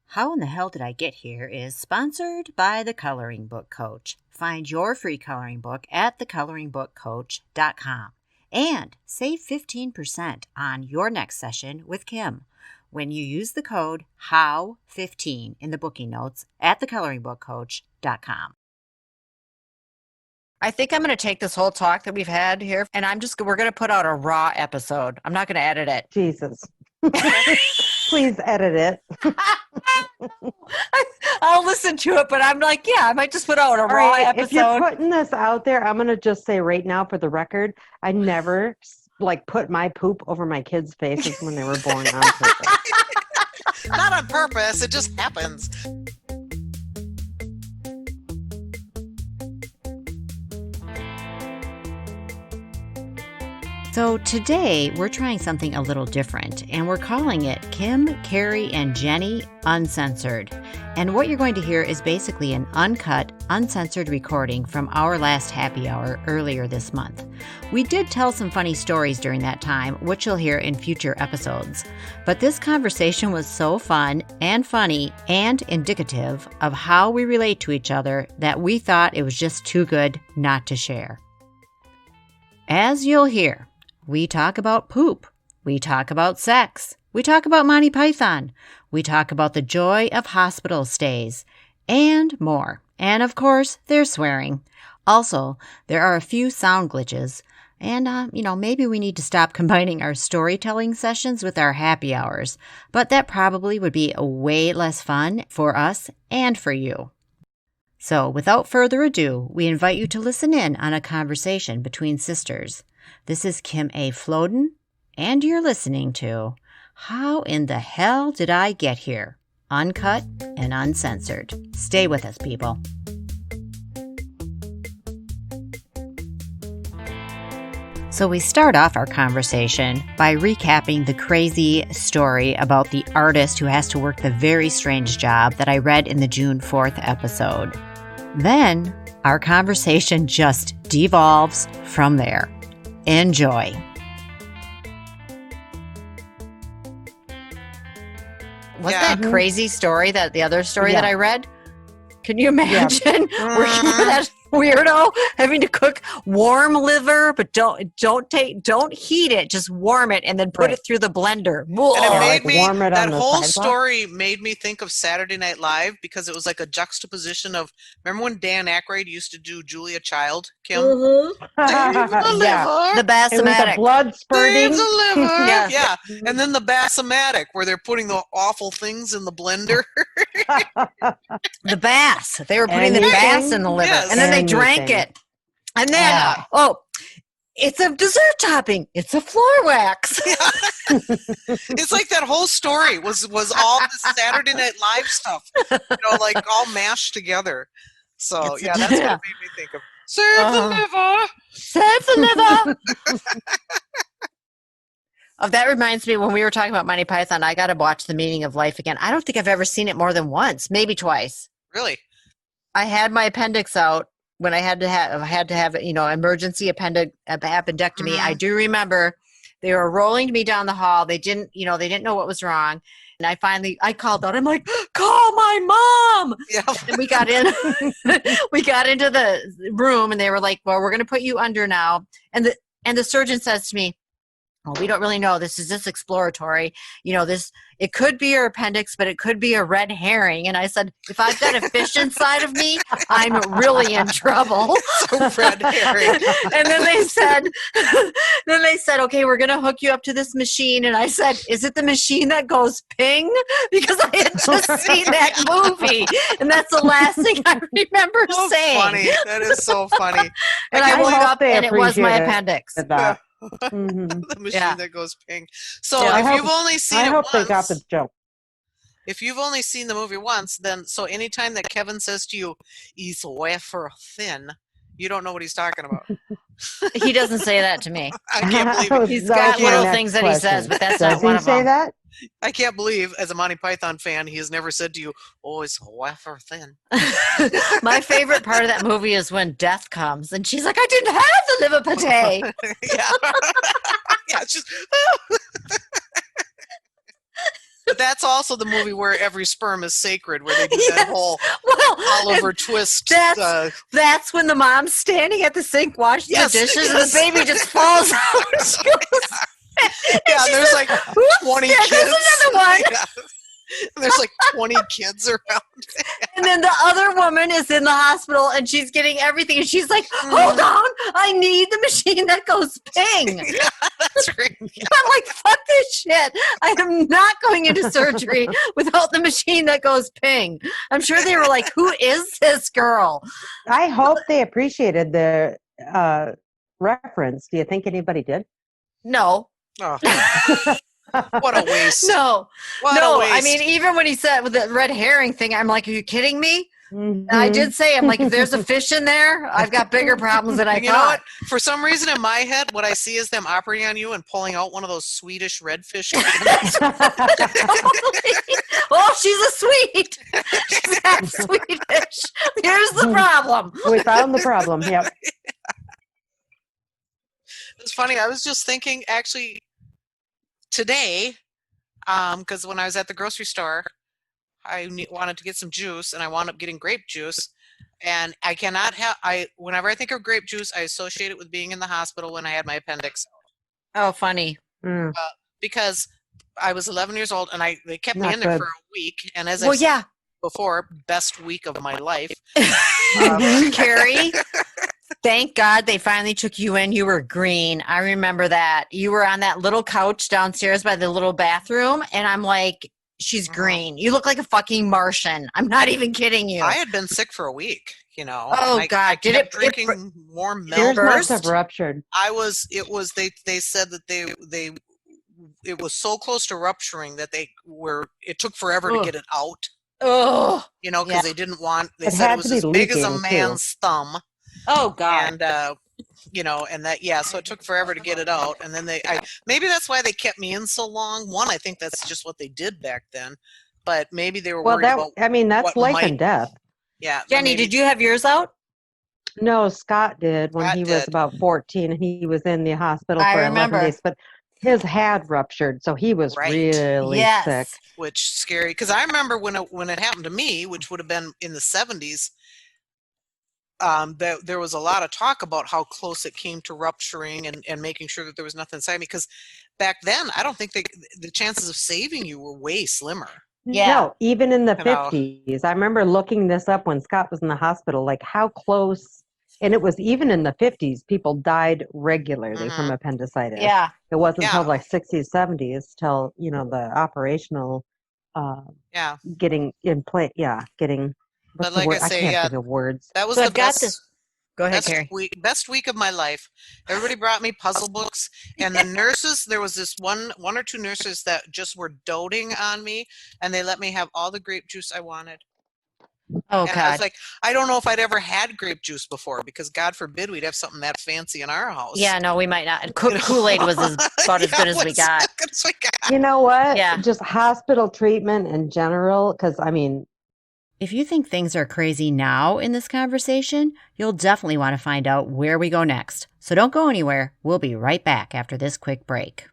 How in the Hell Did I Get Here is sponsored by The Coloring Book Coach. Find your free coloring book at thecoloringbookcoach.com and save 15% on your next session with Kim when you use the code HOW15 in the booking notes at thecoloringbookcoach.com. I think I'm going to take this whole talk that we've had here, and we're going to put out a raw episode. I'm not going to edit it. Jesus. Please edit it. I'll listen to it, but I'm like, yeah, I might just put out a raw episode. If you're putting this out there, I'm going to just say right now for the record, I never put my poop over my kids' faces when they were born on purpose. Not on purpose. It just happens. So today we're trying something a little different, and we're calling it Kim, Kari and Jenny Uncensored. And what you're going to hear is basically an uncut, uncensored recording from our last happy hour earlier this month. We did tell some funny stories during that time, which you'll hear in future episodes. But this conversation was so fun and funny and indicative of how we relate to each other that we thought it was just too good not to share. As you'll hear, we talk about poop. We talk about sex. We talk about Monty Python. We talk about the joy of hospital stays and more. And of course, there's swearing. Also, there are a few sound glitches. And, maybe we need to stop combining our storytelling sessions with our happy hours. But that probably would be way less fun for us and for you. So, without further ado, we invite you to listen in on a conversation between sisters. This is Kim A. Floden, and you're listening to How in the Hell Did I Get Here? Uncut and Uncensored. Stay with us, people. So we start off our conversation by recapping the crazy story about the artist who has to work the very strange job that I read in the June 4th episode. Then our conversation just devolves from there. Enjoy. Wasn't that crazy story, the other story that I read? Can you imagine working for that weirdo having to cook warm liver, but don't heat it, just warm it and then put it through the blender. And it made me, that whole story made me think of Saturday Night Live because it was like a juxtaposition of, remember when Dan Aykroyd used to do Julia Child, Kim? The bassomatic. The blood spurting. The liver. Yeah. And then the bassomatic where they're putting the awful things in the blender. The bass. They were putting the bass in the liver. Yes. And then they drank it. And then, it's a dessert topping. It's a floor wax. It's like that whole story was all this Saturday Night Live stuff, all mashed together. So, that's what it made me think of. Save the liver! Save the liver! That reminds me, when we were talking about Monty Python, I got to watch The Meaning of Life again. I don't think I've ever seen it more than once, maybe twice. Really? I had my appendix out when I had to have emergency appendectomy. Mm-hmm. I do remember they were rolling me down the hall. They didn't know what was wrong. And I called out. I'm like, call my mom. Yeah. And we got into the room and they were like, well, we're going to put you under now. And the surgeon says to me, well, we don't really know. This is just exploratory. It could be your appendix, but it could be a red herring. And I said, if I've got a fish inside of me, I'm really in trouble. Red herring. And then they said, okay, we're going to hook you up to this machine. And I said, is it the machine that goes ping? Because I had just seen that movie. And that's the last thing I remember saying. Funny. That is so funny. And I woke up and it was my appendix. Mm-hmm. The machine that goes ping. So you've only seen it once. I hope they got the joke. If you've only seen the movie once, then so anytime that Kevin says to you, "He's wafer thin," you don't know what he's talking about. He doesn't say that to me. I can't believe it. He's got little things that he says, but that's not one of them. Does he say that? I can't believe, as a Monty Python fan, he has never said to you, "Oh, it's wafer thin." My favorite part of that movie is when Death comes, and she's like, "I didn't have the liver pate." Yeah, it's just. But that's also the movie where every sperm is sacred, where they do that whole Oliver Twist. That's when the mom's standing at the sink washing the dishes and the baby just falls out. Yeah, there's like 20 kids. There's another one. Yeah. There's like 20 kids around. And then the other woman is in the hospital and she's getting everything. And she's like, hold on, I need the machine that goes ping. Yeah, that's right. Yeah. I'm like, fuck this shit. I am not going into surgery without the machine that goes ping. I'm sure they were like, who is this girl? I hope they appreciated the reference. Do you think anybody did? No. Oh. What a waste. No. What a waste. I mean, even when he said with the red herring thing, I'm like, are you kidding me? Mm-hmm. And I did say, I'm like, if there's a fish in there, I've got bigger problems than I You know thought. what? For some reason in my head, what I see is them operating on you and pulling out one of those Swedish redfish. Oh, she's a sweet. She's got Swedish. Here's the problem. We found the problem. Yep. It's funny. I was just thinking, actually, today, because when I was at the grocery store, I wanted to get some juice, and I wound up getting grape juice. And I cannot have. Whenever I think of grape juice, I associate it with being in the hospital when I had my appendix. Oh, funny. Because I was 11 years old, and they kept me Not in there good. for a week. And as I said before, best week of my life. Carrie, thank God they finally took you in. You were green. I remember that. You were on that little couch downstairs by the little bathroom, and I'm like, she's green. You look like a fucking Martian. I'm not even kidding you. I had been sick for a week, you know. Oh, I God. Did it drinking warm milk? Yours must have ruptured. They said that it was so close to rupturing that it took forever to get it out. Oh, you know, because they didn't want, they It said had it was to be as big as a leaking, man's thumb. Oh, God. And, you know, and that, so it took forever to get it out. And then maybe that's why they kept me in so long. One, I think that's just what they did back then. But maybe they were worried about that's life and death. Yeah. Jenny, did you have yours out? No, Scott did when he was about 14. And he was in the hospital for 11 days. But his had ruptured, so he was really sick. Which scary, because I remember when it happened to me, which would have been in the 70s, there was a lot of talk about how close it came to rupturing and making sure that there was nothing inside me. Because back then, I don't think the chances of saving you were way slimmer. Yeah. No, even in the 50s. I remember looking this up when Scott was in the hospital, like how close. And it was even in the 50s, people died regularly from appendicitis. Yeah. It wasn't until like 60s, 70s till, you know, the operational getting in place. Yeah, getting. But like I say, I can't think of words. That was the best. Go ahead, Carrie. Best week of my life. Everybody brought me puzzle books, and the nurses. There was this one or two nurses that just were doting on me, and they let me have all the grape juice I wanted. Oh, and God. I was like, I don't know if I'd ever had grape juice before, because God forbid we'd have something that fancy in our house. Yeah, no, we might not. Kool-Aid was about as good as we got. You know what? Yeah. Just hospital treatment in general, because, I mean. If you think things are crazy now in this conversation, you'll definitely want to find out where we go next. So don't go anywhere. We'll be right back after this quick break.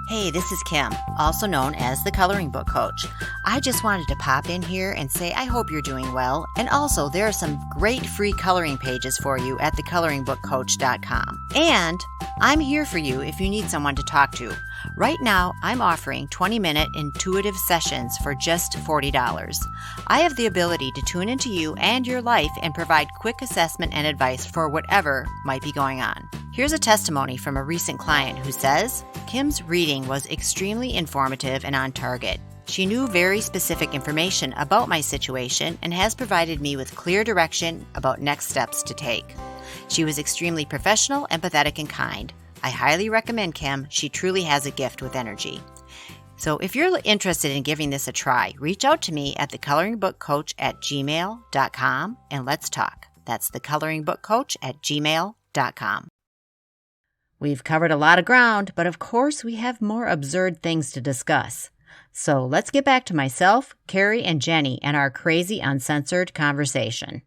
Hey, this is Kim, also known as the Coloring Book Coach. I just wanted to pop in here and say I hope you're doing well. And also, there are some great free coloring pages for you at thecoloringbookcoach.com. And I'm here for you if you need someone to talk to. Right now, I'm offering 20-minute intuitive sessions for just $40. I have the ability to tune into you and your life and provide quick assessment and advice for whatever might be going on. Here's a testimony from a recent client who says, Kim's reading was extremely informative and on target. She knew very specific information about my situation and has provided me with clear direction about next steps to take. She was extremely professional, empathetic, and kind. I highly recommend Kim. She truly has a gift with energy. So if you're interested in giving this a try, reach out to me at thecoloringbookcoach@gmail.com and let's talk. That's thecoloringbookcoach@gmail.com. We've covered a lot of ground, but of course we have more absurd things to discuss. So let's get back to myself, Kari, and Jenny and our crazy uncensored conversation.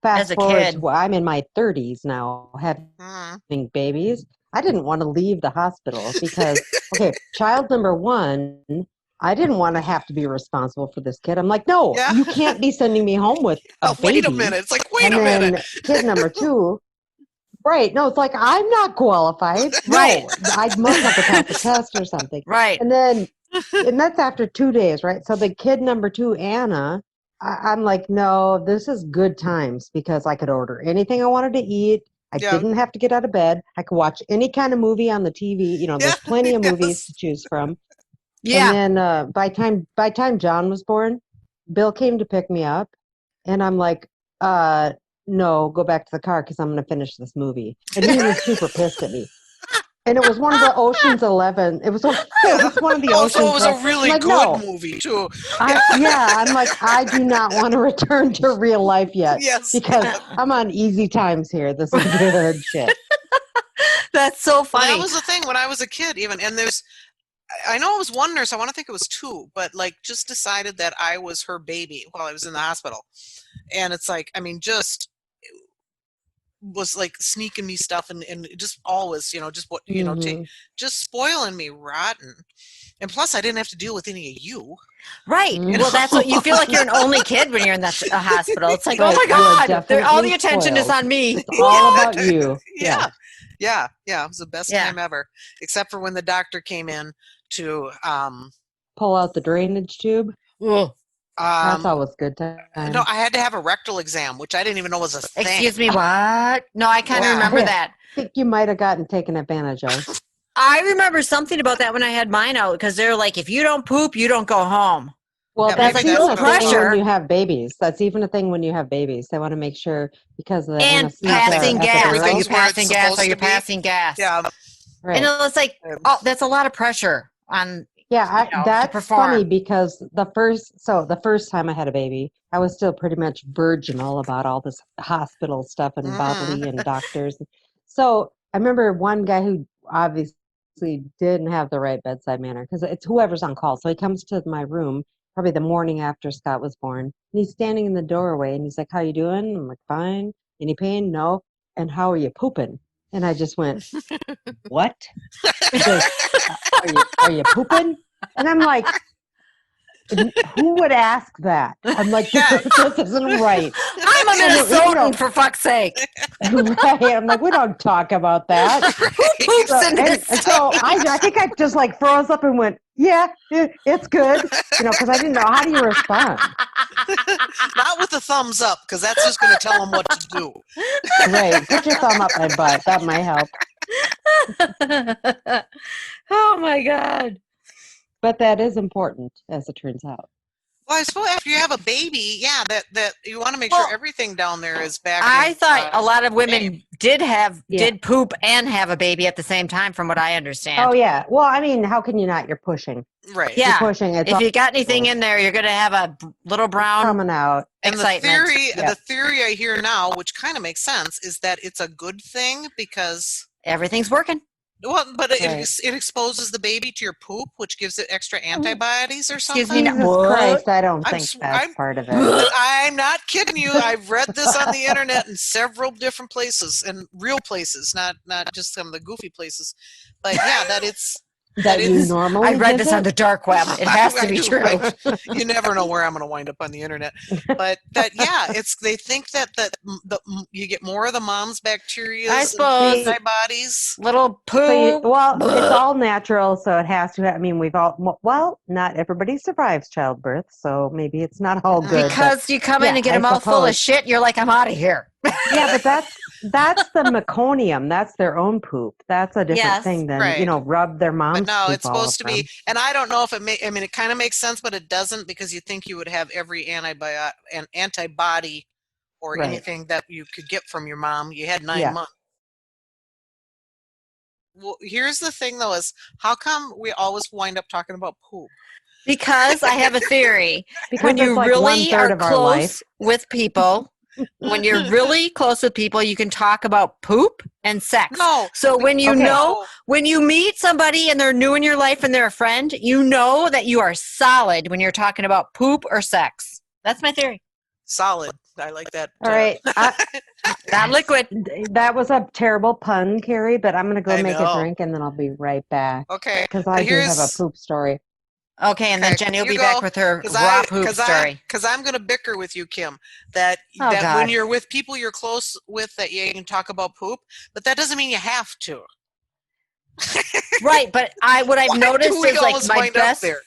Fast forward, I'm in my 30s now, having babies. I didn't want to leave the hospital because, okay, child number one I didn't want to have to be responsible for this kid. I'm like, no, Yeah. you can't be sending me home with a baby. Wait a minute. It's like, wait and a then minute. Kid number 2, right? No, it's like I'm not qualified. Right. No, I must have to pass a test or something. Right. And that's after 2 days, right? So the kid number 2, Anna, I'm like, no, this is good times because I could order anything I wanted to eat. I didn't have to get out of bed. I could watch any kind of movie on the TV. You know, there's plenty of movies to choose from. Yeah. And then by time John was born, Bill came to pick me up, and I'm like, no, go back to the car because I'm going to finish this movie. And he was super pissed at me. And it was one of the Ocean's 11. It was one of the Ocean's. So it was a really like, good movie too. I'm like, I do not want to return to real life yet. Yes. Because I'm on easy times here. This is good shit. That's so funny. Well, that was the thing when I was a kid, even, and I know it was one nurse. I want to think it was 2, but like just decided that I was her baby while I was in the hospital, and it's like, I mean, just was like sneaking me stuff and just always, just what just spoiling me rotten. And plus, I didn't have to deal with any of you. Right. Well, that's what you feel like. You're an only kid when you're in that hospital. It's like, Right. oh my God, all the definitely attention is spoiled. on me. It's all about you. Yeah. It was the best time ever, except for when the doctor came in to Pull out the drainage tube. That's always good time. No, I had to have a rectal exam, which I didn't even know was a thing. Excuse me, what? No, I kind of remember that. I think you might have gotten taken advantage of. I remember something about that when I had mine out because they're like, if you don't poop, you don't go home. Well, Yeah, that's maybe even that's a what it thing was. when you have babies. That's even a thing when you have babies. They want to make sure because of the And anesthesia passing gas. Are you Everything's where it's passing gas? supposed Are you to be. passing gas? Yeah. Right. And it's like, oh, that's a lot of pressure on. Yeah, to that's perform. funny because the first time I had a baby, I was still pretty much virginal about all this hospital stuff and bodily and doctors. So I remember one guy who obviously didn't have the right bedside manner because it's whoever's on call. So he comes to my room probably the morning after Scott was born, and he's standing in the doorway and he's like, "How you doing?" I'm like, "Fine." Any pain? No. And how are you pooping? And I just went, "What?" He goes, are you pooping? And I'm like, who would ask that? I'm like, this isn't right. I'm a Minnesotan, for fuck's sake. Right. I'm like, we don't talk about that. Who poops in this? And so I think I just like froze up and went, yeah, it's good. Because I didn't know, how do you respond? Not with the thumbs up, because that's just going to tell them what to do. Right. Put your thumb up my butt. That might help. Oh my God. But that is important, as it turns out. Well, I suppose after you have a baby, that you want to make sure everything down there is back. I thought a lot of women did poop and have a baby at the same time, from what I understand. Oh yeah. Well, I mean, how can you not? You're pushing. Right. Yeah. You're pushing. It's if you got anything in there, you're going to have a little brown coming out. And excitement. the theory I hear now, which kind of makes sense, is that it's a good thing because everything's working. Well, but Right. it exposes the baby to your poop, which gives it extra antibodies or something. Excuse me, Jesus Christ, I don't think that's part of it. I'm not kidding you. I've read this on the internet in several different places, and real places, not just some of the goofy places. But yeah, that it's that you normally I read this on the dark web. It has to be true. Right. You never know where I'm going to wind up on the internet. But they think that you get more of the mom's bacteria, I suppose. antibodies. Little poo. It's all natural, so it has to. I mean, not everybody survives childbirth, so maybe it's not all good. Because you come in and get a mouthful of shit, you're like, I'm out of here. Yeah, but that's the meconium. That's their own poop. That's a different thing than rub their mom's. But no, poop it's supposed to be. And I don't know if it kind of makes sense, but it doesn't, because you think you would have every antibody or anything that you could get from your mom. You had 9 months. Well, here's the thing, though: is how come we always wind up talking about poop? Because I have a theory. When you really are close with people. When you're really close with people, you can talk about poop and sex. No. So when when you meet somebody and they're new in your life and they're a friend, you know that you are solid when you're talking about poop or sex. That's my theory. Solid. I like that. All right. Not liquid. That was a terrible pun, Kari, but I'm going to go make know. a drink and then I'll be right back. Okay. Because I do have a poop story. Okay, and then Okay, Jenny will you be go, back with her raw poop story. Because I'm going to bicker with you, Kim, that Oh, that God. when you're with people you're close with, that you can talk about poop, but that doesn't mean you have to. Right, but what I've Why noticed do we is like always my wind up best. there?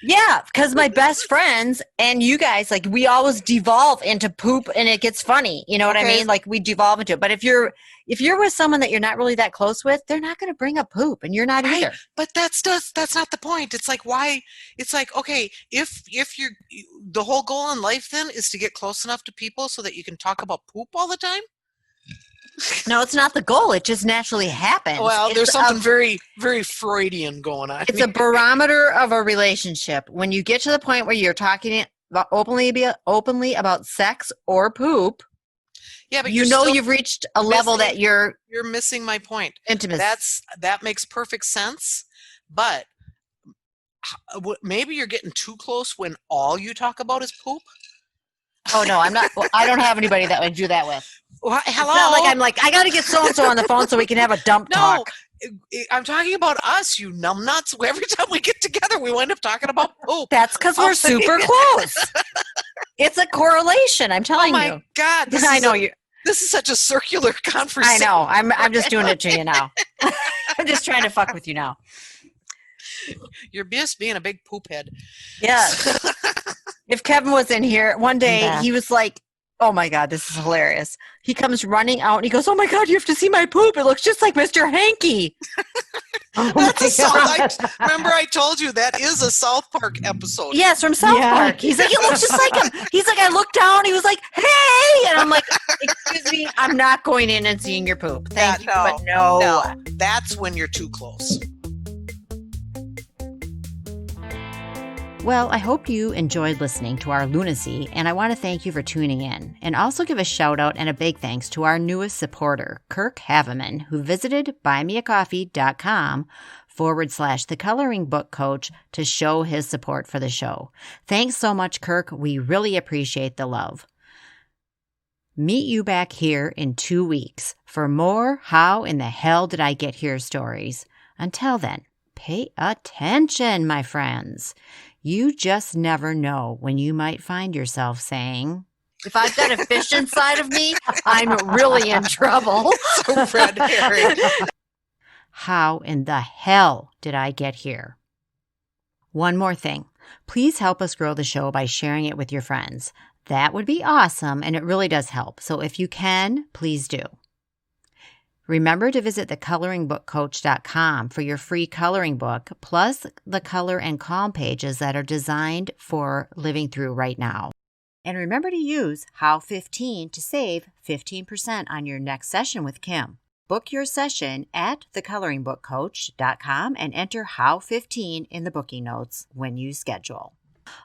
Yeah, because my best friends and you guys, like, we always devolve into poop, and it gets funny. You know what I Okay. mean? Like, we devolve into it. But if you're with someone that you're not really that close with, they're not going to bring up poop, and you're not Right, either. but that's not the point. It's like, why? It's like, okay, if you're, the whole goal in life then is to get close enough to people so that you can talk about poop all the time. No, it's not the goal. It just naturally happens. Well, there's something very, very Freudian going on. It's a barometer of a relationship. When you get to the point where you're talking about openly about sex or poop, yeah, but you know you've reached a level that you're missing my point. intimate. That makes perfect sense, but maybe you're getting too close when all you talk about is poop. Oh no, I'm not. Well, I don't have anybody that I do that with. Well, hello. It's not like I'm like, I got to get so and so on the phone so we can have a dump talk. I'm talking about us, you numbnuts. Every time we get together, we wind up talking about poop. That's because we're super close. It's a correlation. I'm telling you. Oh my God! I know you. This is such a circular conversation. I know. I'm just doing it to you now. I'm just trying to fuck with you now. You're just being a big poop head. Yes. If Kevin was in here one day, he was like, oh my God, this is hilarious. He comes running out and he goes, oh my God, you have to see my poop. It looks just like Mr. Hanky. Remember I told you that is a South Park episode. Yes, from South Park. He's like, it looks just like him. He's like, I looked down. He was like, hey. And I'm like, excuse me, I'm not going in and seeing your poop. Thank you, but no. That's when you're too close. Well, I hope you enjoyed listening to our lunacy, and I want to thank you for tuning in, and also give a shout out and a big thanks to our newest supporter, Kirk Haveman, who visited buymeacoffee.com/The Coloring Book Coach to show his support for the show. Thanks so much, Kirk. We really appreciate the love. Meet you back here in 2 weeks for more How in the Hell Did I Get Here stories. Until then, pay attention, my friends. You just never know when you might find yourself saying, if I've got a fish inside of me, I'm really in trouble. So red herring. How in the hell did I get here? One more thing. Please help us grow the show by sharing it with your friends. That would be awesome, and it really does help. So if you can, please do. Remember to visit thecoloringbookcoach.com for your free coloring book, plus the color and calm pages that are designed for living through right now. And remember to use How15 to save 15% on your next session with Kim. Book your session at thecoloringbookcoach.com and enter How15 in the booking notes when you schedule.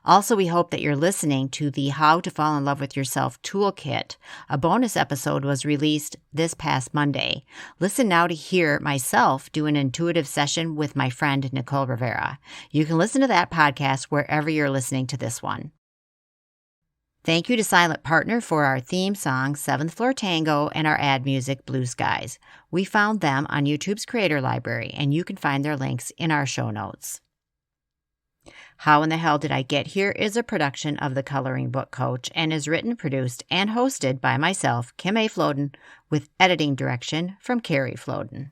Also, we hope that you're listening to the How to Fall in Love with Yourself Toolkit. A bonus episode was released this past Monday. Listen now to hear myself do an intuitive session with my friend Nicole Rivera. You can listen to that podcast wherever you're listening to this one. Thank you to Silent Partner for our theme song, 7th Floor Tango, and our ad music, Blue Skies. We found them on YouTube's Creator Library, and you can find their links in our show notes. How in the Hell Did I Get Here is a production of The Coloring Book Coach and is written, produced, and hosted by myself, Kim A. Floden, with editing direction from Kari Floden.